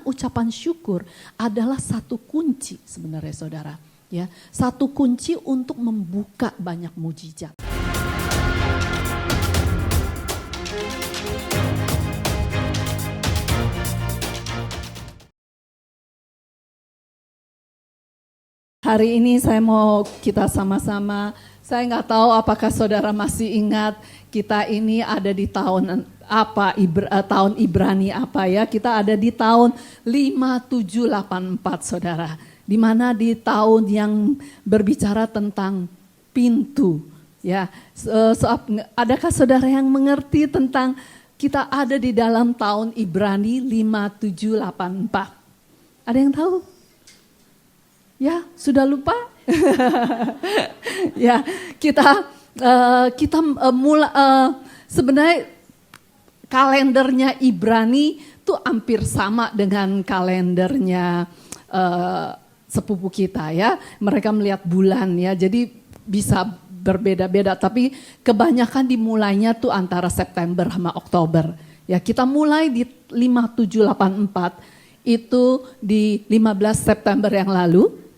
ucapan syukur adalah satu kunci sebenarnya saudara. Ya, satu kunci untuk membuka banyak mujizat. Hari ini saya mau kita sama-sama, saya nggak tahu apakah saudara masih ingat kita ini ada di tahun apa, tahun Ibrani apa ya, kita ada di tahun 5784 saudara. Di mana di tahun yang berbicara tentang pintu. Ya, adakah saudara yang mengerti tentang kita ada di dalam tahun Ibrani 5784? Ada yang tahu? Ya, sudah lupa? Ya, kita sebenarnya kalendernya Ibrani itu hampir sama dengan kalendernya sepupu kita ya. Mereka melihat bulan ya, jadi bisa berbeda-beda. Tapi kebanyakan dimulainya tuh antara September sama Oktober. Ya, kita mulai di 5784 itu di 15 September yang lalu.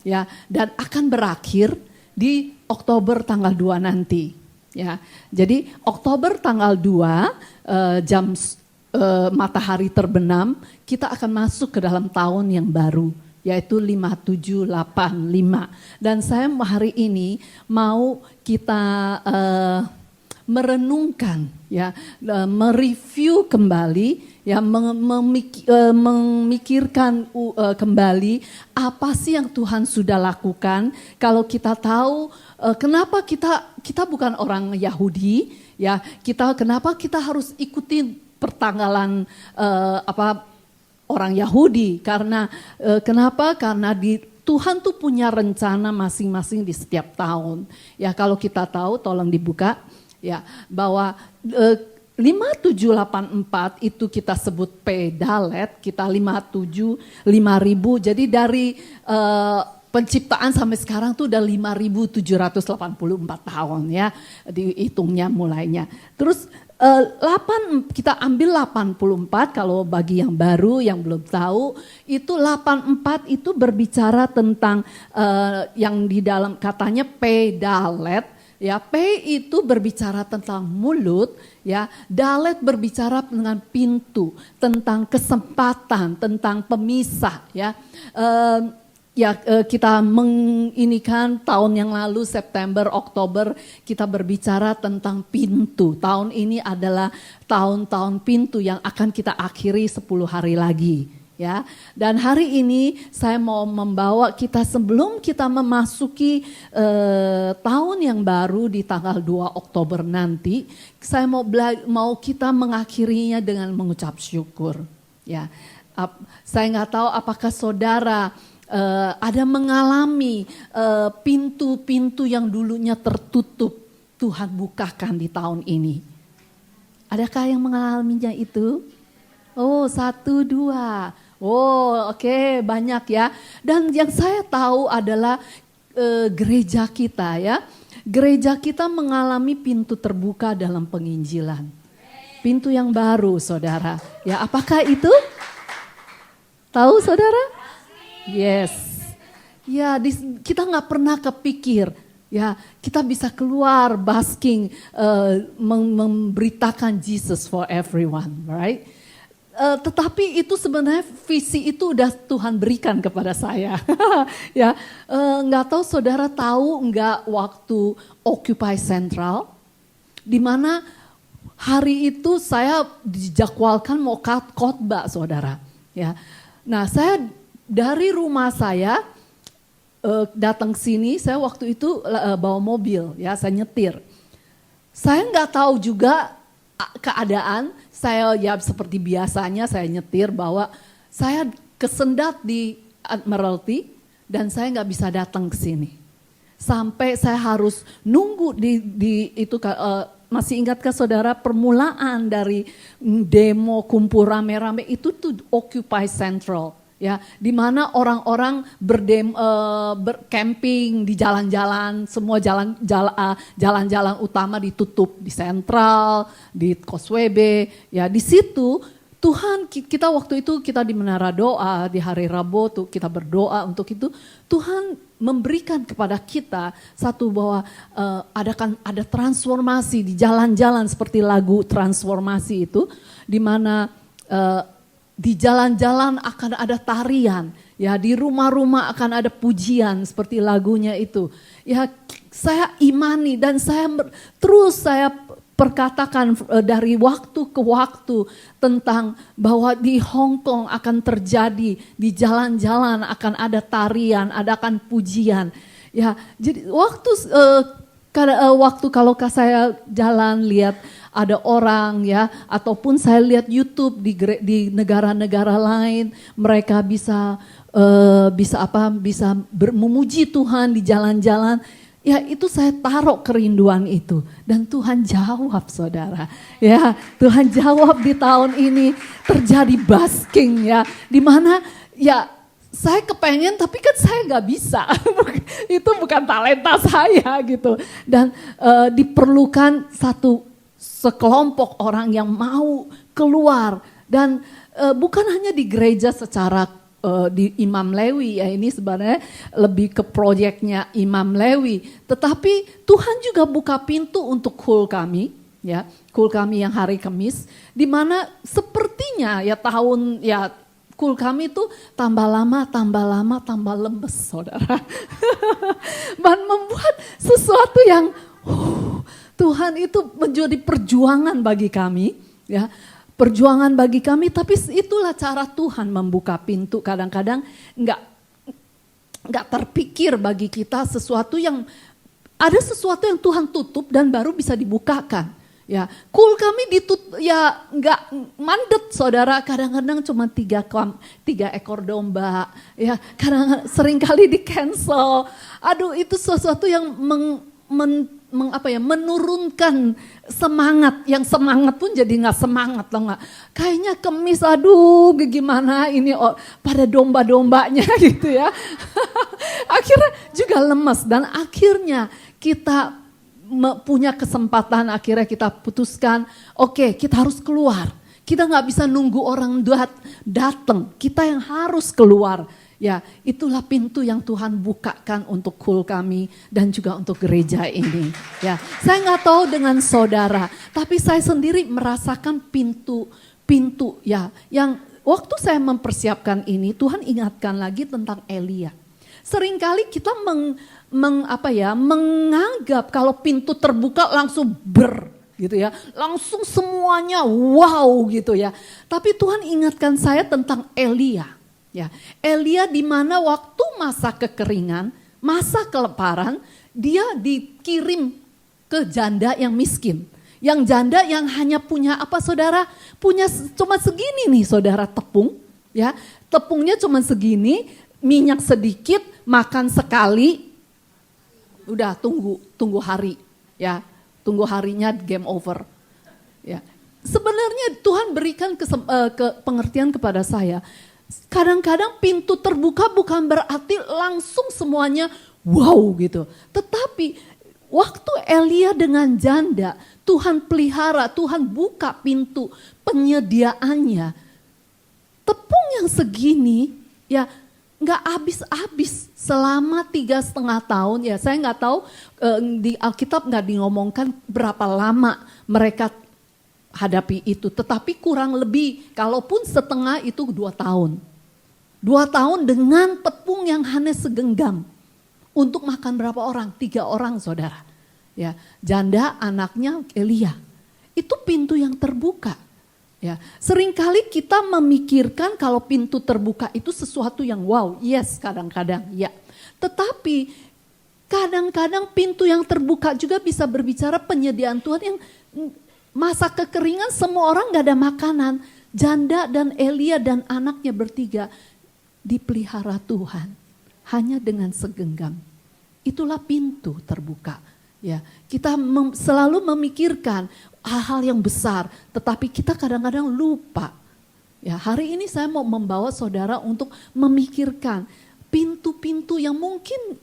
Ya, dan akan berakhir di Oktober tanggal 2 nanti. Ya, jadi Oktober tanggal 2 jam matahari terbenam, kita akan masuk ke dalam tahun yang baru, yaitu 5785. Dan saya hari ini mau kita merenungkan, ya, mereview kembali. Ya, memikirkan kembali apa sih yang Tuhan sudah lakukan. Kalau kita tahu kenapa kita bukan orang Yahudi, ya, kenapa kita harus ikuti pertanggalan orang Yahudi? Karena kenapa? Karena Tuhan tuh punya rencana masing-masing di setiap tahun. Ya, kalau kita tahu, tolong dibuka, ya, bahwa 5784 itu kita sebut Pedalet, kita 5000. Jadi dari penciptaan sampai sekarang tuh udah 5784 tahun ya, dihitungnya mulainya. Terus kita ambil 84, kalau bagi yang baru yang belum tahu, itu 84 itu berbicara tentang yang di dalam katanya Pedalet. Ya, P itu berbicara tentang mulut, ya. Dalet berbicara dengan pintu, tentang kesempatan, tentang pemisah, ya. Kita menginikan tahun yang lalu September, Oktober kita berbicara tentang pintu. Tahun ini adalah tahun-tahun pintu yang akan kita akhiri 10 hari lagi. Ya, dan hari ini saya mau membawa kita sebelum kita memasuki tahun yang baru di tanggal 2 Oktober nanti, saya mau kita mengakhirinya dengan mengucap syukur. Ya, saya nggak tahu apakah saudara ada mengalami pintu-pintu yang dulunya tertutup Tuhan bukakan di tahun ini. Adakah yang mengalaminya itu? Oh, 1, 2. Oh, oke, banyak ya. Dan yang saya tahu adalah gereja kita ya. Gereja kita mengalami pintu terbuka dalam penginjilan. Pintu yang baru, saudara. Ya, apakah itu? Tahu, saudara? Yes. Ya, kita nggak pernah kepikir. Ya, kita bisa keluar basking, memberitakan Jesus for everyone, right? Tetapi itu sebenarnya visi itu udah Tuhan berikan kepada saya. Ya, nggak tahu saudara tahu nggak waktu Occupy Central, di mana hari itu saya dijadwalkan mau khotbah saudara. Ya, nah saya dari rumah saya datang sini, saya waktu itu bawa mobil, ya saya nyetir. Saya nggak tahu juga keadaan, saya ya seperti biasanya saya nyetir bahwa saya kesendat di Admiralty dan saya nggak bisa datang ke sini. Sampai saya harus nunggu di itu masih ingatkah saudara permulaan dari demo kumpul rame-rame itu tuh Occupy Central. Ya, di mana orang-orang bercamping di jalan-jalan, semua jalan-jalan utama ditutup di Sentral, di Causeway Bay. Ya, di situ Tuhan, kita waktu itu kita di menara doa, di hari Rabu tuh kita berdoa untuk itu. Tuhan memberikan kepada kita satu bahwa ada transformasi di jalan-jalan seperti lagu transformasi itu. Di mana di jalan-jalan akan ada tarian, ya di rumah-rumah akan ada pujian seperti lagunya itu. Ya saya imani dan terus saya perkatakan dari waktu ke waktu tentang bahwa di Hong Kong akan terjadi, di jalan-jalan akan ada tarian, akan pujian. Ya, jadi waktu kalau saya jalan lihat ada orang ya, ataupun saya lihat YouTube di negara-negara lain, mereka bisa memuji Tuhan di jalan-jalan. Ya itu saya taruh kerinduan itu dan Tuhan jawab saudara. Ya Tuhan jawab di tahun ini terjadi basking ya. Dimana ya saya kepengen tapi kan saya gak bisa. Itu bukan talenta saya gitu. Dan diperlukan sekelompok orang yang mau keluar. Dan bukan hanya di gereja secara di Imam Lewi ya, ini sebenarnya lebih ke proyeknya Imam Lewi, tetapi Tuhan juga buka pintu untuk kul kami ya, kul kami yang hari Kamis, di mana sepertinya ya kul kami itu tambah lama tambah lemes saudara. Dan membuat sesuatu yang Tuhan itu menjadi perjuangan bagi kami ya. Perjuangan bagi kami, tapi itulah cara Tuhan membuka pintu. Kadang-kadang nggak terpikir bagi kita sesuatu yang Tuhan tutup dan baru bisa dibukakan. Ya, kul kami ditutup ya nggak mandet saudara. Kadang-kadang cuma tiga ekor domba. Ya, seringkali di cancel. Aduh, itu sesuatu yang menurunkan semangat, yang semangat pun jadi nggak semangat loh nggak. Kayaknya Kemis, aduh gimana ini pada domba-dombanya gitu ya. Akhirnya juga lemas dan akhirnya kita punya kesempatan, akhirnya kita putuskan, oke, kita harus keluar. Kita nggak bisa nunggu orang datang, kita yang harus keluar. Ya, itulah pintu yang Tuhan bukakan untuk kul kami dan juga untuk gereja ini. Ya, saya nggak tahu dengan saudara, tapi saya sendiri merasakan pintu ya, yang waktu saya mempersiapkan ini Tuhan ingatkan lagi tentang Elia. Seringkali kita menganggap kalau pintu terbuka langsung gitu ya, langsung semuanya wow gitu ya. Tapi Tuhan ingatkan saya tentang Elia. Ya, Elia di mana waktu masa kekeringan, masa kelaparan, dia dikirim ke janda yang miskin. Yang janda yang hanya punya apa saudara? Punya cuma segini nih saudara tepung. Ya, tepungnya cuma segini, minyak sedikit, makan sekali. Udah tunggu hari. Ya, tunggu harinya game over. Ya, sebenarnya Tuhan berikan pengertian kepada saya. Kadang-kadang pintu terbuka bukan berarti langsung semuanya wow gitu. Tetapi waktu Elia dengan janda, Tuhan pelihara, Tuhan buka pintu penyediaannya. Tepung yang segini ya nggak habis-habis selama 3,5 tahun ya. Saya nggak tahu di Alkitab nggak ngomongkan berapa lama mereka hadapi itu, tetapi kurang lebih, kalaupun setengah itu 2 tahun. 2 tahun dengan tepung yang hanya segenggam. Untuk makan berapa orang? 3 orang saudara. Ya, janda anaknya Elia. Itu pintu yang terbuka. Ya, seringkali kita memikirkan kalau pintu terbuka itu sesuatu yang wow, yes kadang-kadang ya. Tetapi kadang-kadang pintu yang terbuka juga bisa berbicara penyediaan Tuhan yang masa kekeringan semua orang gak ada makanan. Janda dan Elia dan anaknya bertiga dipelihara Tuhan. Hanya dengan segenggam. Itulah pintu terbuka. Ya, kita selalu memikirkan hal-hal yang besar. Tetapi kita kadang-kadang lupa. Ya, hari ini saya mau membawa saudara untuk memikirkan pintu-pintu yang mungkin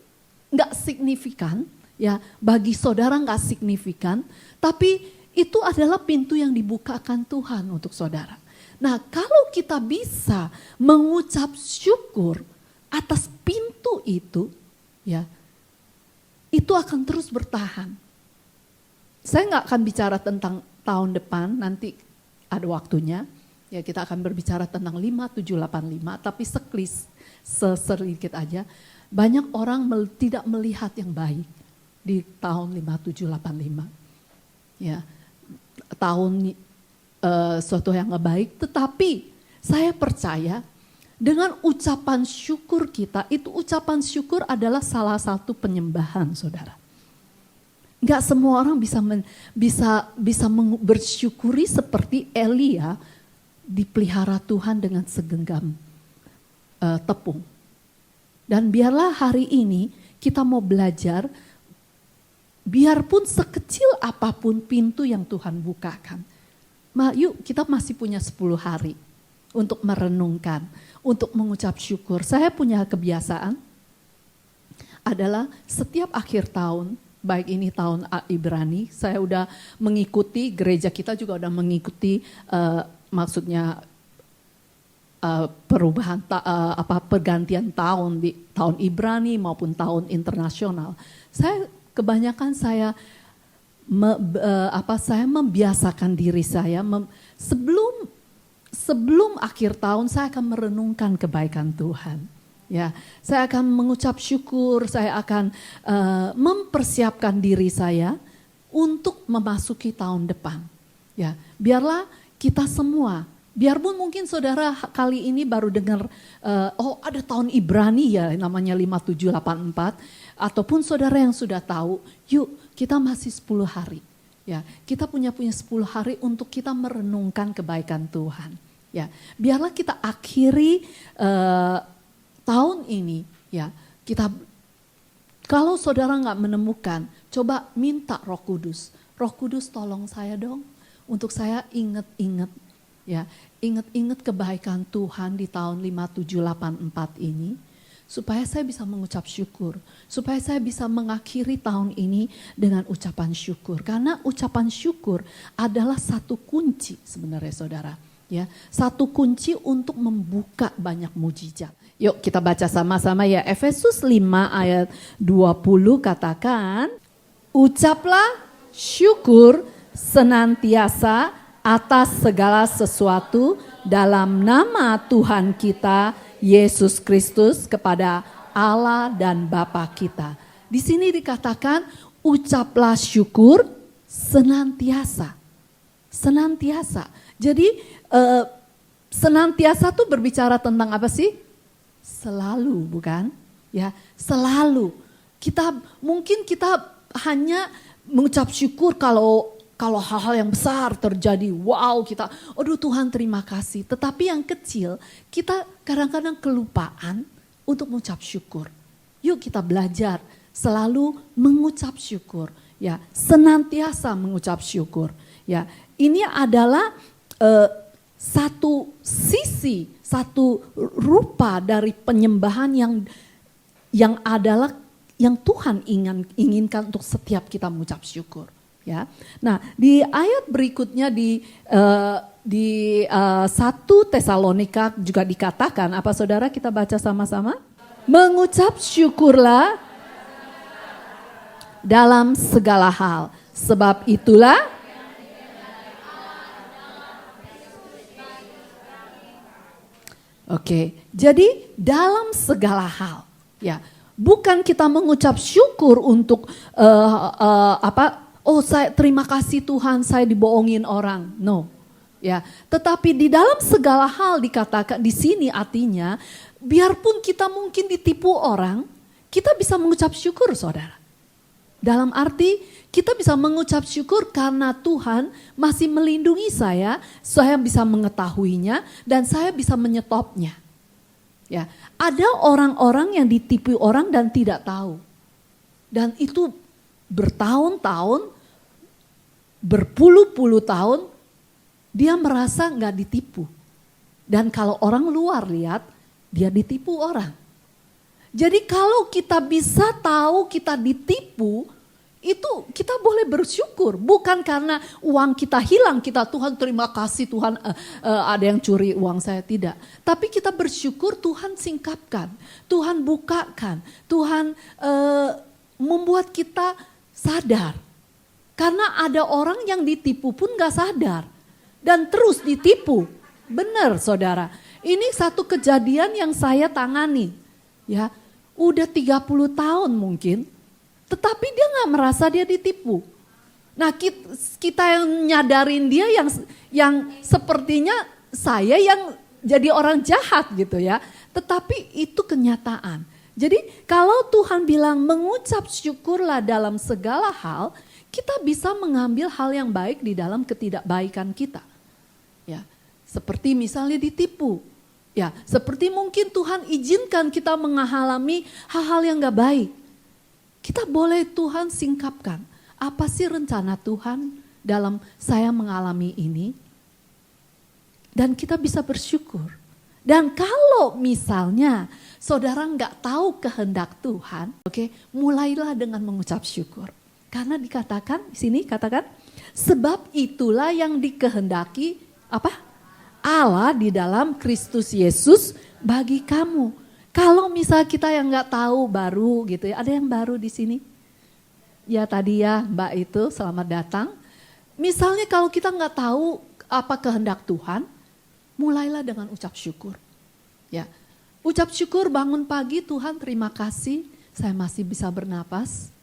gak signifikan. Ya, bagi saudara gak signifikan. Tapi itu adalah pintu yang dibukakan Tuhan untuk saudara. Nah, kalau kita bisa mengucap syukur atas pintu itu, ya, itu akan terus bertahan. Saya nggak akan bicara tentang tahun depan, nanti ada waktunya. Ya, kita akan berbicara tentang 5785, tapi sedikit aja. Banyak orang tidak melihat yang baik di tahun 5785. Ya, tahun suatu yang gak baik, tetapi saya percaya dengan ucapan syukur kita, itu ucapan syukur adalah salah satu penyembahan, saudara. Gak semua orang bisa bersyukuri seperti Elia dipelihara Tuhan dengan segenggam tepung. Dan biarlah hari ini kita mau belajar, biarpun sekecil apapun pintu yang Tuhan bukakan. Yuk, kita masih punya 10 hari untuk merenungkan, untuk mengucap syukur. Saya punya kebiasaan adalah setiap akhir tahun, baik ini tahun Ibrani, saya udah mengikuti, gereja kita juga udah mengikuti maksudnya perubahan pergantian tahun di tahun Ibrani maupun tahun internasional. Kebanyakan saya membiasakan diri saya sebelum akhir tahun saya akan merenungkan kebaikan Tuhan. Ya, saya akan mengucap syukur, saya akan mempersiapkan diri saya untuk memasuki tahun depan. Ya, biarlah kita semua, biarpun mungkin saudara kali ini baru dengar, ada tahun Ibrani ya namanya 5784, ataupun saudara yang sudah tahu, yuk kita masih 10 hari. Ya, kita punya 10 hari untuk kita merenungkan kebaikan Tuhan. Ya, biarlah kita akhiri tahun ini, ya, kalau saudara nggak menemukan, coba minta Roh Kudus. Roh Kudus tolong saya dong, untuk saya ingat-ingat, ya, ingat-ingat kebaikan Tuhan di tahun 5784 ini, supaya saya bisa mengucap syukur, supaya saya bisa mengakhiri tahun ini dengan ucapan syukur. Karena ucapan syukur adalah satu kunci sebenarnya saudara. Ya, satu kunci untuk membuka banyak mujizat. Yuk kita baca sama-sama ya, Efesus 5 ayat 20 katakan, ucaplah syukur senantiasa atas segala sesuatu dalam nama Tuhan kita Yesus Kristus kepada Allah dan Bapa kita. Di sini dikatakan ucaplah syukur senantiasa. Senantiasa. Jadi senantiasa tuh berbicara tentang apa sih? Selalu, bukan? Ya, selalu. Mungkin kita hanya mengucap syukur kalau hal-hal yang besar terjadi, wow kita, aduh Tuhan terima kasih. Tetapi yang kecil, kita kadang-kadang kelupaan untuk mengucap syukur. Yuk kita belajar selalu mengucap syukur, ya, senantiasa mengucap syukur. Ya, ini adalah satu sisi, satu rupa dari penyembahan yang adalah yang Tuhan inginkan untuk setiap kita mengucap syukur. Ya, nah di ayat berikutnya di 1 Tesalonika juga dikatakan, apa saudara kita baca sama-sama? Mengucap syukurlah dalam segala hal, sebab itulah jadi dalam segala hal, ya, bukan kita mengucap syukur untuk saya terima kasih Tuhan saya dibohongin orang. No. Ya, tetapi di dalam segala hal dikatakan di sini artinya biarpun kita mungkin ditipu orang, kita bisa mengucap syukur, saudara. Dalam arti kita bisa mengucap syukur karena Tuhan masih melindungi saya bisa mengetahuinya dan saya bisa menyetopnya. Ya, ada orang-orang yang ditipu orang dan tidak tahu. Dan itu bertahun-tahun, berpuluh-puluh tahun, dia merasa gak ditipu. Dan kalau orang luar lihat, dia ditipu orang. Jadi kalau kita bisa tahu kita ditipu, Itu kita boleh bersyukur, bukan karena uang kita hilang, kita Tuhan terima kasih Tuhan ada yang curi uang saya, tidak. Tapi kita bersyukur Tuhan singkapkan, Tuhan bukakan, Tuhan membuat kita sadar. Karena ada orang yang ditipu pun gak sadar dan terus ditipu. Benar saudara, ini satu kejadian yang saya tangani, ya udah 30 tahun mungkin. Tetapi dia gak merasa dia ditipu. Nah kita yang nyadarin dia yang sepertinya saya yang jadi orang jahat gitu ya. Tetapi itu kenyataan. Jadi kalau Tuhan bilang mengucap syukurlah dalam segala hal, kita bisa mengambil hal yang baik di dalam ketidakbaikan kita. Ya, seperti misalnya ditipu. Ya, seperti mungkin Tuhan izinkan kita mengalami hal-hal yang gak baik. Kita boleh Tuhan singkapkan, apa sih rencana Tuhan dalam saya mengalami ini? Dan kita bisa bersyukur. Dan kalau misalnya saudara nggak tahu kehendak Tuhan, oke, mulailah dengan mengucap syukur. Karena dikatakan, sini katakan, sebab itulah yang dikehendaki apa? Allah di dalam Kristus Yesus bagi kamu. Kalau misal kita yang nggak tahu baru gitu ya, ada yang baru di sini? Ya tadi ya Mbak itu selamat datang. Misalnya kalau kita nggak tahu apa kehendak Tuhan, mulailah dengan ucap syukur. Ya, ucap syukur bangun pagi, Tuhan terima kasih saya masih bisa bernapas.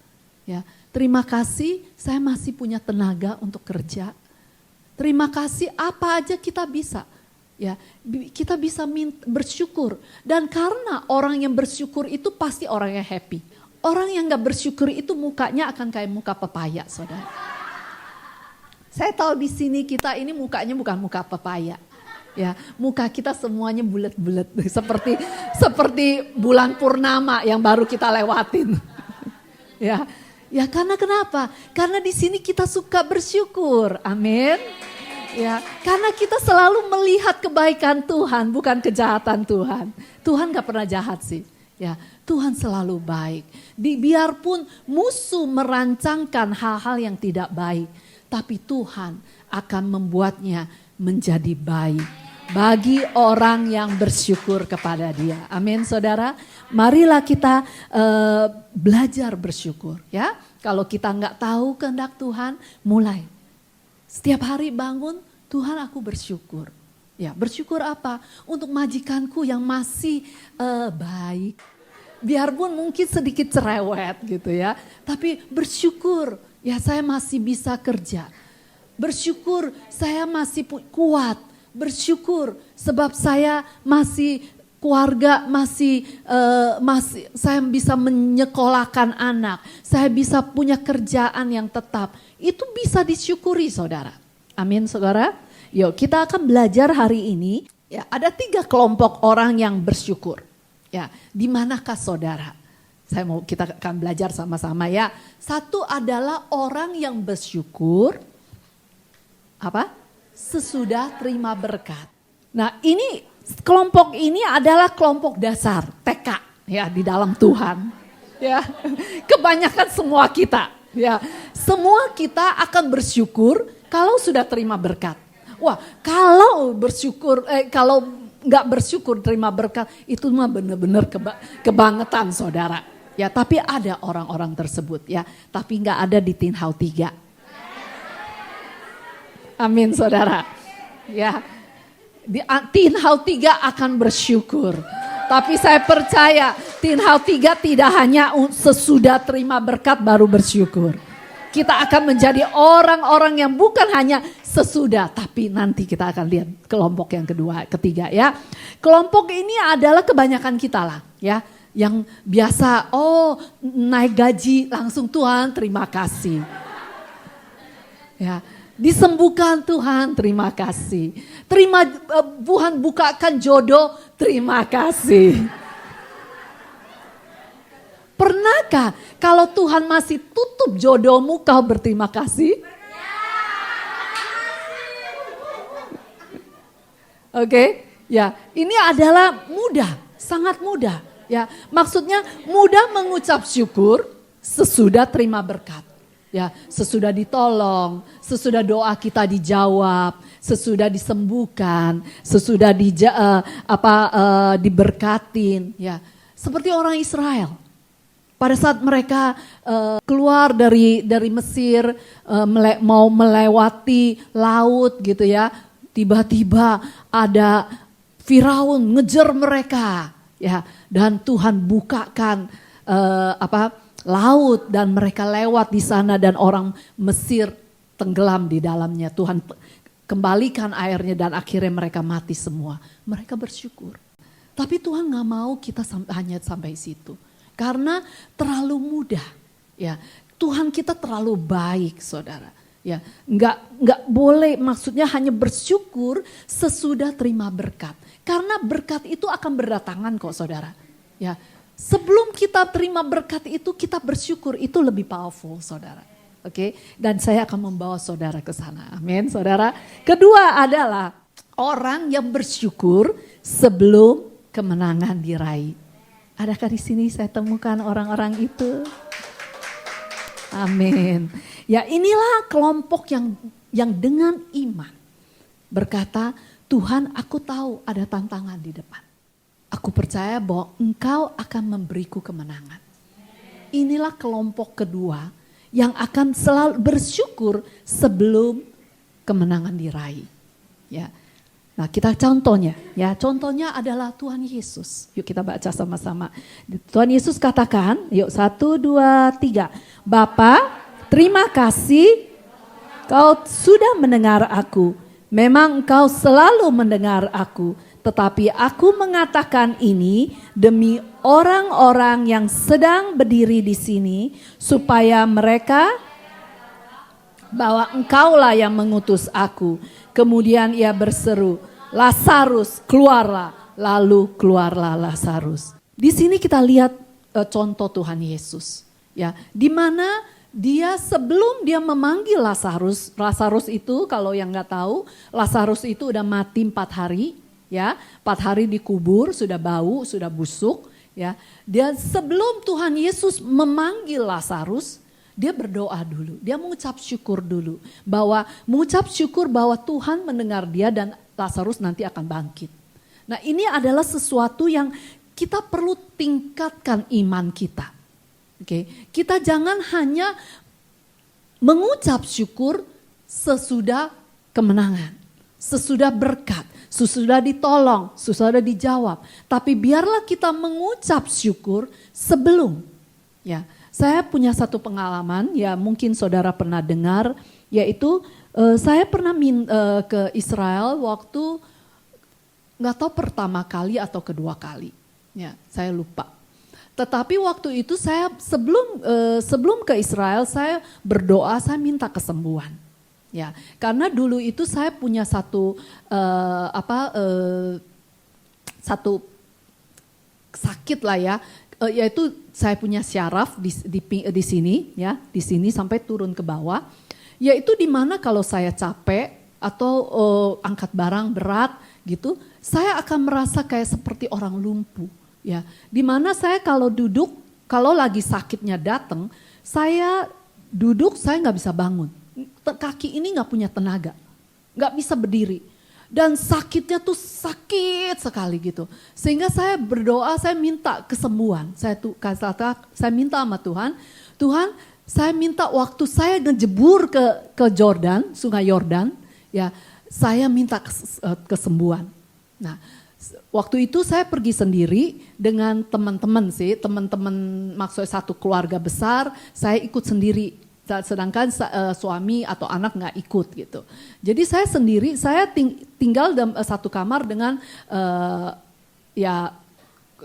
Ya, terima kasih saya masih punya tenaga untuk kerja. Terima kasih apa aja kita bisa. Ya, kita bisa bersyukur. Dan karena orang yang bersyukur itu pasti orang yang happy. Orang yang gak bersyukur itu mukanya akan kayak muka pepaya, saudara. Saya tahu di sini kita ini mukanya bukan muka pepaya. Ya, muka kita semuanya bulat-bulat seperti bulan purnama yang baru kita lewatin. Ya, karena kenapa? Karena di sini kita suka bersyukur. Amin. Ya, karena kita selalu melihat kebaikan Tuhan, bukan kejahatan Tuhan. Tuhan gak pernah jahat sih. Ya, Tuhan selalu baik. Biarpun musuh merancangkan hal-hal yang tidak baik, tapi Tuhan akan membuatnya menjadi baik bagi orang yang bersyukur kepada Dia. Amin, saudara. Marilah kita belajar bersyukur. Ya, kalau kita nggak tahu kehendak Tuhan, mulai. Setiap hari bangun, Tuhan aku bersyukur. Ya, bersyukur apa? Untuk majikanku yang masih baik. Biarpun mungkin sedikit cerewet gitu ya. Tapi bersyukur, ya saya masih bisa kerja. Bersyukur saya masih kuat. Bersyukur sebab saya masih keluarga, masih saya bisa menyekolahkan anak. Saya bisa punya kerjaan yang tetap. Itu bisa disyukuri saudara. Amin saudara. Yuk kita akan belajar hari ini. Ya, ada 3 kelompok orang yang bersyukur. Ya, di manakah saudara? Kita akan belajar sama-sama ya. Satu adalah orang yang bersyukur. Apa? Sesudah terima berkat. Nah ini kelompok ini adalah kelompok dasar TK ya di dalam Tuhan. Ya, kebanyakan semua kita. Ya, semua kita akan bersyukur kalau sudah terima berkat. Wah, kalau bersyukur, kalau nggak bersyukur terima berkat itu mah benar-benar kebangetan saudara. Ya, tapi ada orang-orang tersebut ya, tapi nggak ada di Teen Hau 3. Amin saudara. Ya, di Teen Hau 3 akan bersyukur. Tapi saya percaya Teen Hau 3 tidak hanya sesudah terima berkat baru bersyukur. Kita akan menjadi orang-orang yang bukan hanya sesudah, tapi nanti kita akan lihat kelompok yang ketiga ya. Kelompok ini adalah kebanyakan kita lah ya. Yang biasa, naik gaji langsung Tuhan terima kasih. Ya, disembuhkan Tuhan terima kasih. Tuhan bukakan jodoh terima kasih. Pernahkah kalau Tuhan masih tutup jodohmu kau berterima kasih? Oke, ya ini adalah mudah, sangat mudah. Ya, maksudnya mudah mengucap syukur sesudah terima berkat. Ya, sesudah ditolong, sesudah doa kita dijawab, sesudah disembuhkan, sesudah diberkatin, ya. Seperti orang Israel. Pada saat mereka keluar dari Mesir, mau melewati laut gitu ya, tiba-tiba ada Firaun ngejar mereka, ya. Dan Tuhan bukakan laut dan mereka lewat di sana dan orang Mesir tenggelam di dalamnya. Tuhan kembalikan airnya dan akhirnya mereka mati semua. Mereka bersyukur. Tapi Tuhan gak mau kita hanya sampai situ. Karena terlalu mudah. Ya, Tuhan kita terlalu baik, saudara. Ya, nggak boleh, maksudnya hanya bersyukur sesudah terima berkat. Karena berkat itu akan berdatangan kok, saudara. Ya, sebelum kita terima berkat itu, kita bersyukur, itu lebih powerful, saudara. Oke, dan saya akan membawa saudara ke sana. Amin, saudara. Kedua adalah orang yang bersyukur sebelum kemenangan diraih. Adakah di sini saya temukan orang-orang itu? Amin. Ya, inilah kelompok yang dengan iman berkata, Tuhan, aku tahu ada tantangan di depan. Aku percaya bahwa Engkau akan memberiku kemenangan. Inilah kelompok kedua yang akan selalu bersyukur sebelum kemenangan diraih. Ya. Nah, kita contohnya, ya, contohnya adalah Tuhan Yesus. Yuk kita baca sama-sama. Tuhan Yesus katakan, yuk 1, 2, 3. Bapa, terima kasih Kau sudah mendengar aku. Memang Engkau selalu mendengar aku. Tetapi aku mengatakan ini demi orang-orang yang sedang berdiri di sini, supaya mereka bahwa Engkaulah yang mengutus aku. Kemudian ia berseru, Lazarus keluarlah. Lalu keluarlah Lazarus. Di sini kita lihat contoh Tuhan Yesus. Ya, di mana dia sebelum dia memanggil Lazarus, Lazarus itu kalau yang nggak tahu, Lazarus itu udah mati 4 hari. Ya, 4 hari dikubur, sudah bau, sudah busuk. Ya, dia sebelum Tuhan Yesus memanggil Lazarus, dia berdoa dulu. Dia mengucap syukur dulu, mengucap syukur bahwa Tuhan mendengar dia dan Lazarus nanti akan bangkit. Nah, ini adalah sesuatu yang kita perlu tingkatkan iman kita. Oke, kita jangan hanya mengucap syukur sesudah kemenangan, sesudah berkat, sesudah ditolong, sesudah dijawab. Tapi biarlah kita mengucap syukur sebelum. Ya, saya punya satu pengalaman, ya mungkin saudara pernah dengar, yaitu saya pernah ke Israel waktu nggak tahu pertama kali atau kedua kali. Ya, saya lupa. Tetapi waktu itu saya sebelum ke Israel saya berdoa, saya minta kesembuhan. Ya, karena dulu itu saya punya satu sakit lah ya, yaitu saya punya syaraf di sini ya, di sini sampai turun ke bawah. Yaitu di mana kalau saya capek atau angkat barang berat gitu, saya akan merasa kayak seperti orang lumpuh. Ya, di mana saya kalau duduk, kalau lagi sakitnya datang, saya duduk, saya nggak bisa bangun. Kaki ini nggak punya tenaga, nggak bisa berdiri. Dan sakitnya tuh sakit sekali gitu. Sehingga saya berdoa, saya minta kesembuhan. Saya minta sama Tuhan, Tuhan saya minta waktu saya ngejebur ke Jordan, sungai Yordan, ya saya minta kesembuhan. Nah, waktu itu saya pergi sendiri dengan teman-teman maksudnya satu keluarga besar, saya ikut sendiri. Sedangkan suami atau anak nggak ikut gitu. Jadi saya sendiri, saya tinggal dalam satu kamar dengan ya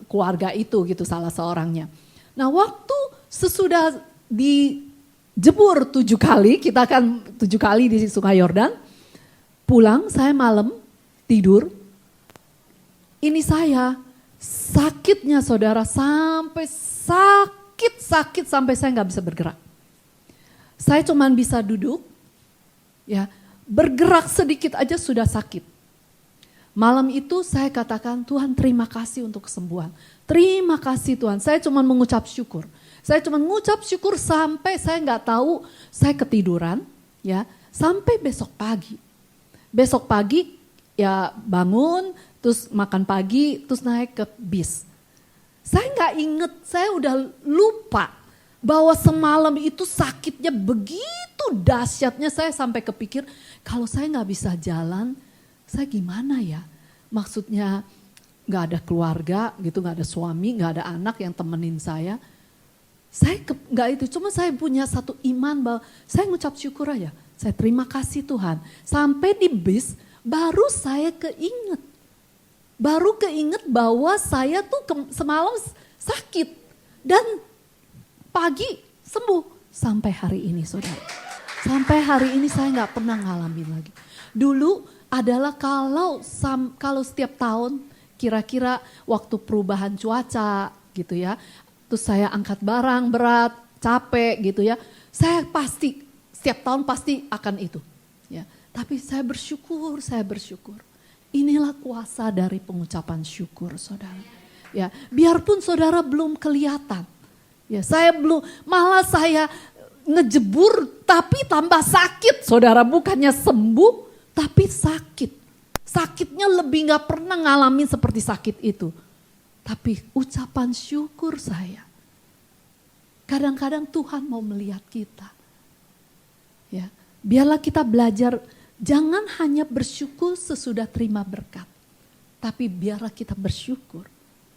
keluarga itu gitu, salah seorangnya. Nah, waktu sesudah dijebur 7 kali, kita akan 7 kali di Sungai Yordan, pulang saya malam tidur, ini saya sakitnya saudara sampai sakit sampai saya nggak bisa bergerak. Saya cuma bisa duduk, ya bergerak sedikit aja sudah sakit. Malam itu saya katakan, Tuhan terima kasih untuk kesembuhan. Terima kasih Tuhan, saya cuma mengucap syukur. Saya cuma mengucap syukur sampai saya nggak tahu, saya ketiduran ya, sampai besok pagi. Besok pagi ya bangun, terus makan pagi, terus naik ke bis. Saya nggak inget, saya udah lupa bahwa semalam itu sakitnya begitu dahsyatnya, saya sampai kepikir kalau saya nggak bisa jalan, saya gimana ya? Maksudnya nggak ada keluarga gitu, nggak ada suami, nggak ada anak yang temenin saya. Saya nggak itu, cuma saya punya satu iman bahwa saya ngucap syukur aja. Saya terima kasih Tuhan. Sampai di bis baru saya keinget. Baru keinget bahwa saya tuh semalam sakit dan pagi sembuh sampai hari ini saudara. Sampai hari ini saya nggak pernah ngalamin lagi. Dulu adalah kalau setiap tahun kira-kira waktu perubahan cuaca gitu ya. Terus saya angkat barang berat, capek gitu ya. Saya pasti setiap tahun pasti akan itu. Ya. Tapi saya bersyukur. Inilah kuasa dari pengucapan syukur saudara. Ya, biarpun saudara belum kelihatan. Ya, malah saya ngejebur tapi tambah sakit. Saudara bukannya sembuh tapi sakit. Sakitnya lebih gak pernah ngalamin seperti sakit itu. Tapi ucapan syukur saya. Kadang-kadang Tuhan mau melihat kita. Ya, biarlah kita belajar. Jangan hanya bersyukur sesudah terima berkat. Tapi biarlah kita bersyukur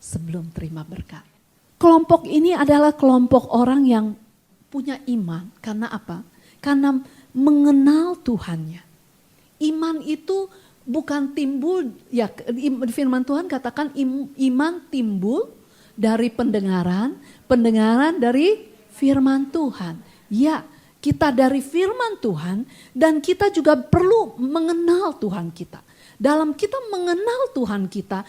sebelum terima berkat. Kelompok ini adalah kelompok orang yang punya iman. Karena apa? Karena mengenal Tuhannya. Iman itu bukan timbul, ya firman Tuhan katakan iman timbul dari pendengaran dari firman Tuhan. Ya, kita dari firman Tuhan dan kita juga perlu mengenal Tuhan kita. Dalam kita mengenal Tuhan kita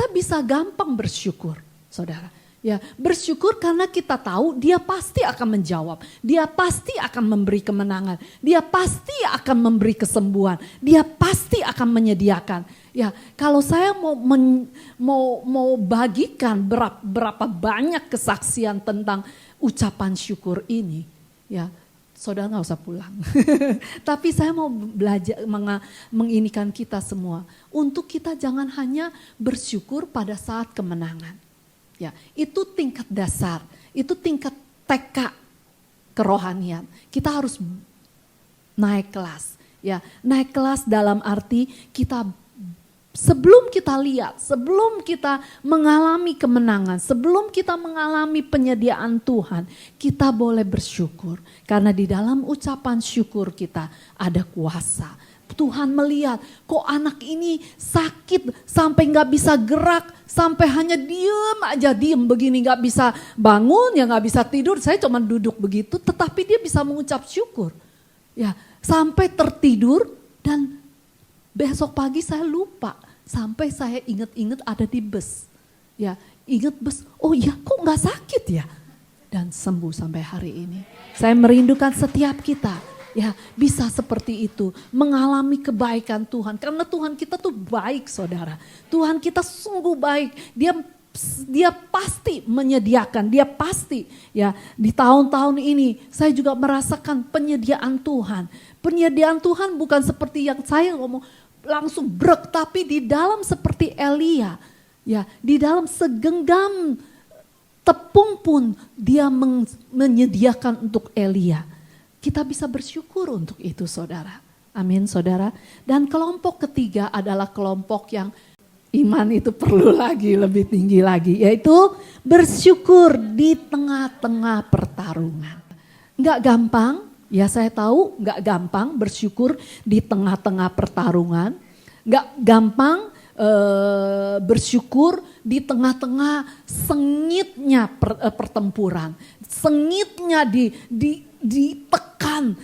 bisa gampang bersyukur, saudara. Ya, bersyukur karena kita tahu Dia pasti akan menjawab, Dia pasti akan memberi kemenangan, Dia pasti akan memberi kesembuhan, Dia pasti akan menyediakan. Ya, kalau saya mau bagikan berapa banyak kesaksian tentang ucapan syukur ini, ya. Saudara gak usah pulang. Tapi saya mau belajar menginikan kita semua. Untuk kita jangan hanya bersyukur pada saat kemenangan. Ya, itu tingkat dasar. Itu tingkat TK kerohanian. Kita harus naik kelas. Ya, naik kelas dalam arti kita sebelum kita lihat, sebelum kita mengalami kemenangan, sebelum kita mengalami penyediaan Tuhan, kita boleh bersyukur. Karena di dalam ucapan syukur kita ada kuasa. Tuhan melihat kok anak ini sakit sampai gak bisa gerak, sampai hanya diem begini, gak bisa bangun, ya gak bisa tidur. Saya cuma duduk begitu, tetapi dia bisa mengucap syukur. Ya, sampai tertidur dan besok pagi saya lupa, sampai saya ingat-ingat ada di bus. Ya, ingat bus, oh iya kok gak sakit ya? Dan sembuh sampai hari ini. Saya merindukan setiap kita, ya bisa seperti itu, mengalami kebaikan Tuhan. Karena Tuhan kita tuh baik saudara. Tuhan kita sungguh baik, Dia pasti menyediakan, Dia pasti ya di tahun-tahun ini saya juga merasakan penyediaan Tuhan. Penyediaan Tuhan bukan seperti yang saya ngomong, langsung brek, tapi di dalam seperti Elia, ya di dalam segenggam tepung pun Dia menyediakan untuk Elia. Kita bisa bersyukur untuk itu saudara. Amin saudara. Dan kelompok ketiga adalah kelompok yang iman itu perlu lagi lebih tinggi lagi, yaitu bersyukur di tengah-tengah pertarungan. Enggak gampang. Ya saya tahu gak gampang bersyukur di tengah-tengah pertarungan. Gak gampang bersyukur di tengah-tengah sengitnya pertempuran. Sengitnya ditekan,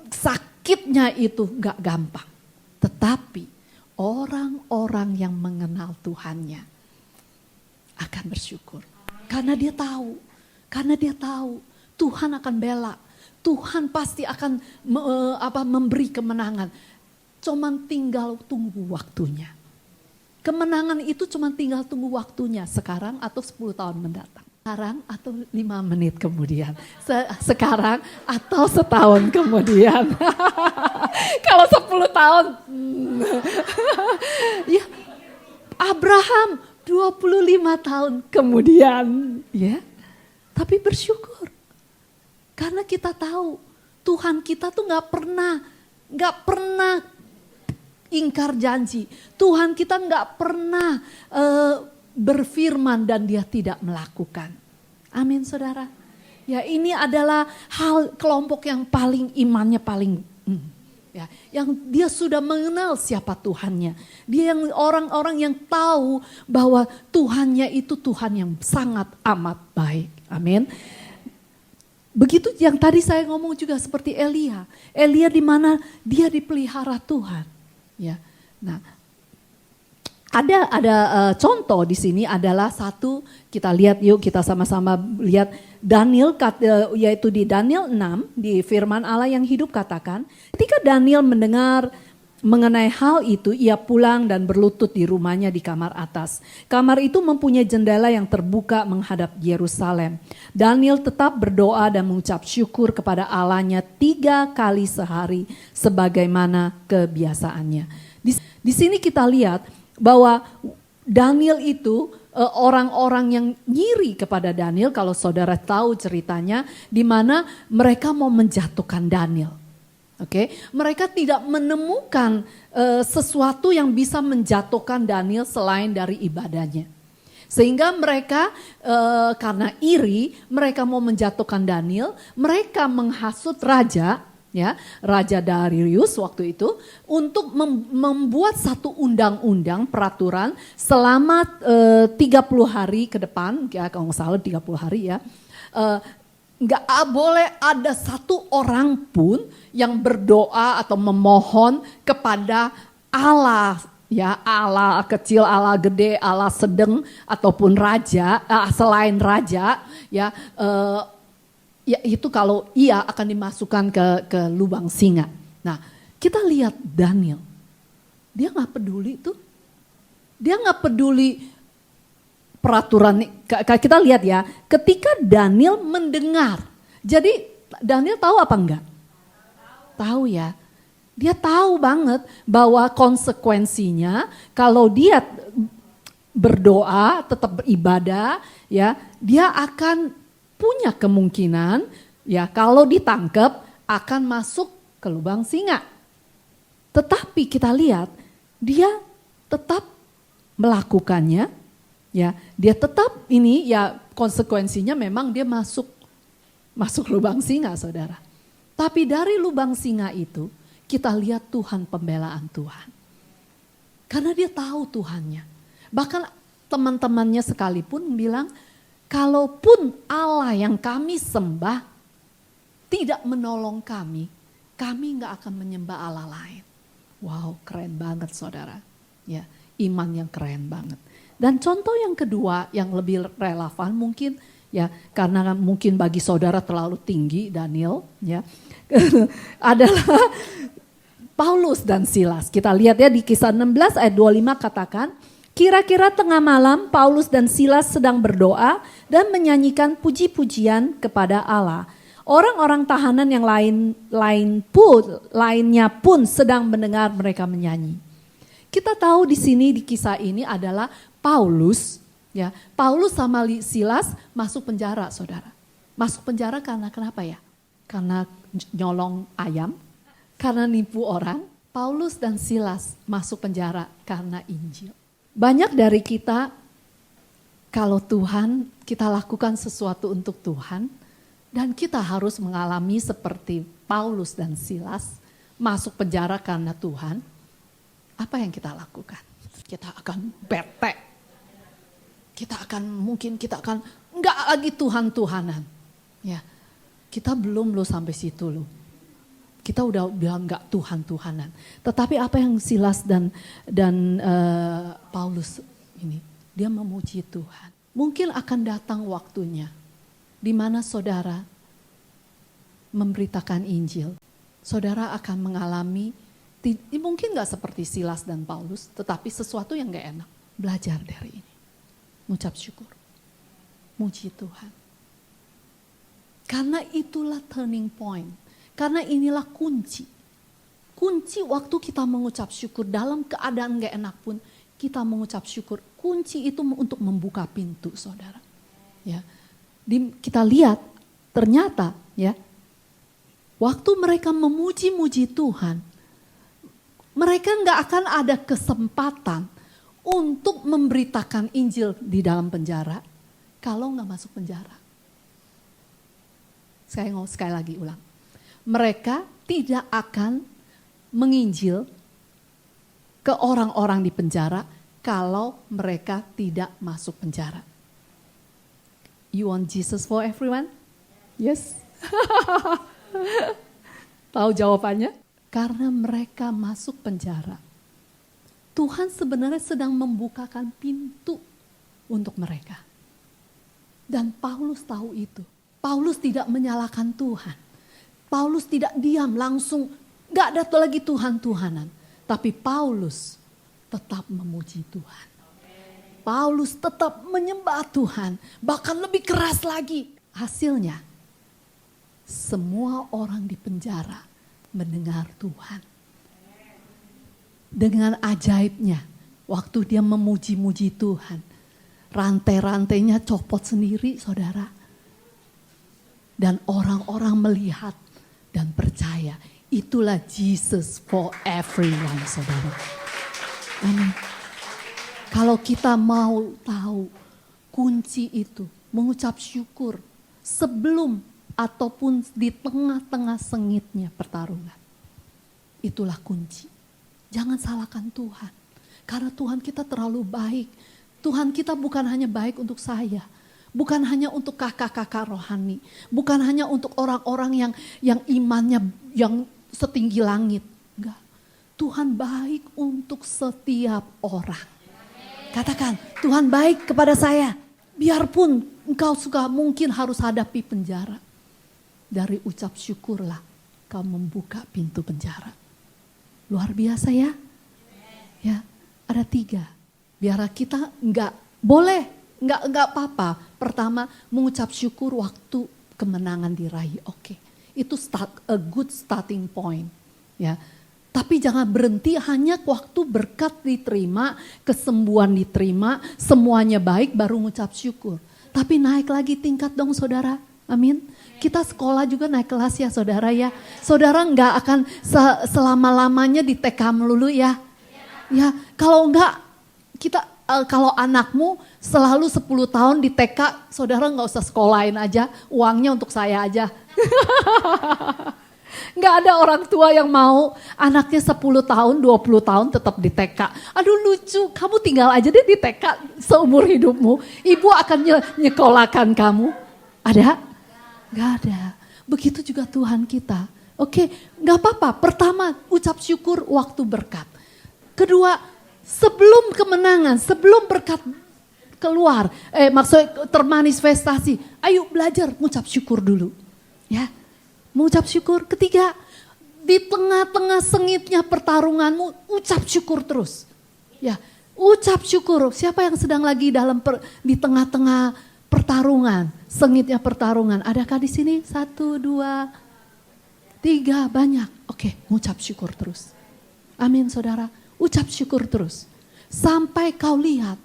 sakitnya itu gak gampang. Tetapi orang-orang yang mengenal Tuhannya akan bersyukur. Karena dia tahu Tuhan akan bela. Tuhan pasti akan memberi kemenangan. cuman tinggal tunggu waktunya. Kemenangan itu cuma tinggal tunggu waktunya, sekarang atau 10 tahun mendatang. Sekarang atau 5 menit kemudian. Sekarang atau setahun kemudian. Kalau 10 tahun. Ya, Abraham 25 tahun kemudian. Ya, tapi bersyukur. Karena kita tahu Tuhan kita tuh gak pernah ingkar janji. Tuhan kita nggak pernah berfirman dan dia tidak melakukan. Amin saudara. Ya ini adalah kelompok yang paling imannya paling ya, yang dia sudah mengenal siapa Tuhannya. Dia yang orang-orang yang tahu bahwa Tuhannya itu Tuhan yang sangat amat baik. Amin. Begitu yang tadi saya ngomong juga seperti Elia. Elia di mana dia dipelihara Tuhan. Ya, nah ada contoh di sini adalah satu, kita lihat yuk, kita sama-sama lihat Daniel, yaitu di Daniel 6 di firman Allah yang hidup katakan, ketika Daniel mendengar mengenai hal itu, ia pulang dan berlutut di rumahnya di kamar atas. Kamar itu mempunyai jendela yang terbuka menghadap Yerusalem. Daniel tetap berdoa dan mengucap syukur kepada Allahnya 3 kali sehari sebagaimana kebiasaannya. Di sini kita lihat bahwa Daniel itu orang-orang yang nyiri kepada Daniel, kalau saudara tahu ceritanya, di mana mereka mau menjatuhkan Daniel. Oke, mereka tidak menemukan sesuatu yang bisa menjatuhkan Daniel selain dari ibadahnya. Sehingga mereka karena iri, mereka mau menjatuhkan Daniel, mereka menghasut raja, ya, Raja Darius waktu itu untuk membuat satu undang-undang peraturan selama 30 hari ke depan, ya kalau nggak salah 30 hari ya. Nggak boleh ada satu orang pun yang berdoa atau memohon kepada Allah, ya Allah kecil, Allah gede, Allah sedang ataupun raja, selain raja, ya, ya itu kalau ia akan dimasukkan ke lubang singa. Nah kita lihat Daniel, dia nggak peduli tuh, dia nggak peduli peraturan. Kita lihat ya, ketika Daniel mendengar, jadi Daniel tahu apa enggak? Tahu ya, dia tahu banget bahwa konsekuensinya kalau dia berdoa, tetap beribadah, ya dia akan punya kemungkinan, ya kalau ditangkap akan masuk ke lubang singa. Tetapi kita lihat dia tetap melakukannya. Ya, dia tetap ini ya konsekuensinya memang dia masuk lubang singa saudara. Tapi dari lubang singa itu kita lihat Tuhan, pembelaan Tuhan. Karena dia tahu Tuhannya. Bahkan teman-temannya sekalipun bilang, kalaupun Allah yang kami sembah tidak menolong kami gak akan menyembah Allah lain. Wow, keren banget saudara. Ya, iman yang keren banget. Dan contoh yang kedua yang lebih relevan mungkin ya, karena mungkin bagi saudara terlalu tinggi Daniel ya, adalah Paulus dan Silas. Kita lihat ya di Kisah 16 ayat 25 katakan, kira-kira tengah malam Paulus dan Silas sedang berdoa dan menyanyikan puji-pujian kepada Allah. Orang-orang tahanan yang lainnya pun sedang mendengar mereka menyanyi. Kita tahu di sini di kisah ini adalah Paulus sama Silas masuk penjara saudara. Masuk penjara karena kenapa ya? Karena nyolong ayam, karena nipu orang. Paulus dan Silas masuk penjara karena Injil. Banyak dari kita, kalau Tuhan, kita lakukan sesuatu untuk Tuhan, dan kita harus mengalami seperti Paulus dan Silas masuk penjara karena Tuhan. Apa yang kita lakukan? Kita akan bete. Kita akan enggak lagi Tuhan-Tuhanan. Ya, kita belum sampai situ loh. Kita udah enggak Tuhan-Tuhanan. Tetapi apa yang Silas dan Paulus ini, dia memuji Tuhan. Mungkin akan datang waktunya di mana saudara memberitakan Injil. Saudara akan mengalami Mungkin gak seperti Silas dan Paulus, tetapi sesuatu yang gak enak. Belajar dari ini. Mengucap syukur. Muji Tuhan. Karena itulah turning point. Karena inilah kunci. Kunci waktu kita mengucap syukur dalam keadaan gak enak pun, kita mengucap syukur. Kunci itu untuk membuka pintu, saudara. Ya, kita lihat ternyata ya, waktu mereka memuji-muji Tuhan, mereka nggak akan ada kesempatan untuk memberitakan Injil di dalam penjara kalau nggak masuk penjara. Sekali lagi ulang. Mereka tidak akan menginjil ke orang-orang di penjara kalau mereka tidak masuk penjara. You want Jesus for everyone? Yes. Tahu jawabannya? Karena mereka masuk penjara. Tuhan sebenarnya sedang membukakan pintu untuk mereka. Dan Paulus tahu itu. Paulus tidak menyalahkan Tuhan. Paulus tidak diam langsung, gak ada lagi Tuhan-Tuhanan. Tapi Paulus tetap memuji Tuhan. Paulus tetap menyembah Tuhan. Bahkan lebih keras lagi. Hasilnya, semua orang di penjara mendengar Tuhan. Dengan ajaibnya, waktu dia memuji-muji Tuhan, rantai-rantainya copot sendiri, saudara. Dan orang-orang melihat dan percaya. Itulah Jesus for everyone, saudara. Amin. Kalau kita mau tahu kunci itu, mengucap syukur sebelum ataupun di tengah-tengah sengitnya pertarungan. Itulah kunci. Jangan salahkan Tuhan. Karena Tuhan kita terlalu baik. Tuhan kita bukan hanya baik untuk saya. Bukan hanya untuk kakak-kakak rohani. Bukan hanya untuk orang-orang yang imannya yang setinggi langit. Enggak. Tuhan baik untuk setiap orang. Katakan, Tuhan baik kepada saya. Biarpun engkau suka mungkin harus hadapi penjara. Dari ucap syukurlah kau membuka pintu penjara. Luar biasa ya. Ya, ada 3. Biar kita enggak apa-apa. Pertama, mengucap syukur waktu kemenangan diraih. Oke. Itu a good starting point. Ya. Tapi jangan berhenti hanya waktu berkat diterima, kesembuhan diterima, semuanya baik baru mengucap syukur. Tapi naik lagi tingkat dong, saudara. Amin. Kita sekolah juga naik kelas ya, saudara ya. Saudara nggak akan selama-lamanya di TK melulu ya. Ya, kalau enggak kalau anakmu selalu 10 tahun di TK, saudara nggak usah sekolahin aja, uangnya untuk saya aja. Nggak ada orang tua yang mau anaknya 10 tahun, 20 tahun tetap di TK. Aduh lucu, kamu tinggal aja deh di TK seumur hidupmu. Ibu akan nyekolahkan kamu. Ada? Nggak ada. Begitu juga Tuhan kita. Oke, nggak apa-apa. Pertama, ucap syukur waktu berkat. Kedua, sebelum kemenangan, sebelum berkat keluar, maksudnya termanifestasi, ayo belajar mengucap syukur dulu. Ya, mengucap syukur. Ketiga, di tengah-tengah sengitnya pertarunganmu, ucap syukur terus. Ya, ucap syukur. Siapa yang sedang lagi di tengah-tengah pertarungan, sengitnya pertarungan? Adakah di sini? 1, 2, 3, banyak. Oke, mengucap syukur terus. Amin, saudara. Ucap syukur terus. Sampai kau lihat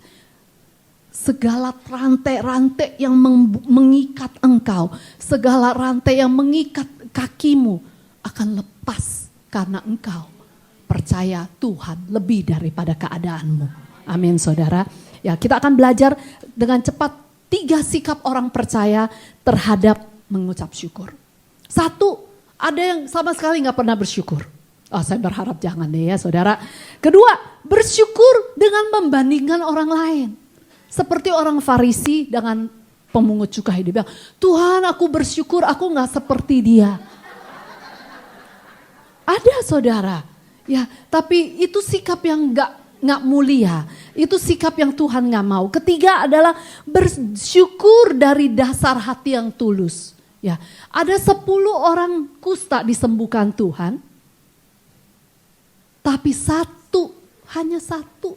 segala rantai-rantai yang mengikat engkau, segala rantai yang mengikat kakimu akan lepas karena engkau percaya Tuhan lebih daripada keadaanmu. Amin, saudara. Ya, kita akan belajar dengan cepat 3 sikap orang percaya terhadap mengucap syukur. 1, ada yang sama sekali gak pernah bersyukur. Oh, saya berharap jangan deh ya, saudara. Kedua, bersyukur dengan membandingkan orang lain. Seperti orang Farisi dengan pemungut cukai. Dia bilang, Tuhan aku bersyukur aku gak seperti dia. Ada, saudara. Ya, tapi itu sikap yang gak mulia. Itu sikap yang Tuhan gak mau. Ketiga adalah bersyukur dari dasar hati yang tulus. Ya, ada 10 orang kusta disembuhkan Tuhan. Tapi satu, hanya satu.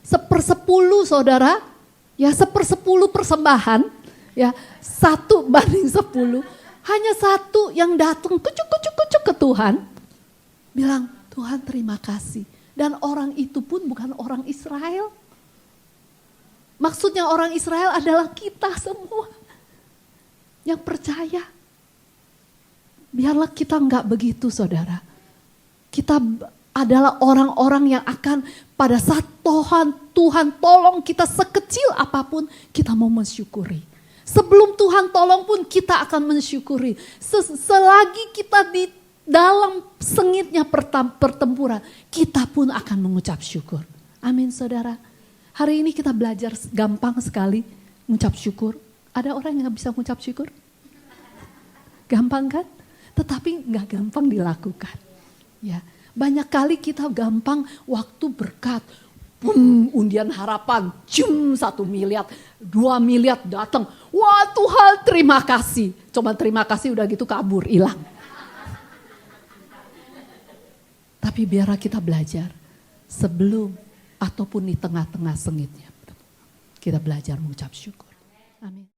1/10 saudara, ya 1/10 persembahan, ya 1/10. Hanya satu yang datang kucuk ke Tuhan, bilang Tuhan terima kasih. Dan orang itu pun bukan orang Israel. Maksudnya orang Israel adalah kita semua yang percaya. Biarlah kita enggak begitu saudara. Kita adalah orang-orang yang akan pada saat Tuhan tolong kita sekecil apapun, kita mau mensyukuri. Sebelum Tuhan tolong pun kita akan mensyukuri. Selagi kita di dalam sengitnya pertempuran, kita pun akan mengucap syukur. Amin saudara. Hari ini kita belajar gampang sekali mengucap syukur. Ada orang yang bisa mengucap syukur? Gampang kan? Tetapi gak gampang dilakukan. Ya, banyak kali kita gampang waktu berkat. Undian harapan, 1 miliar, 2 miliar datang. Wah Tuhan terima kasih. Cuma terima kasih udah gitu kabur, hilang. Tapi biarlah kita belajar sebelum ataupun di tengah-tengah sengitnya. Kita belajar mengucap syukur. Amin.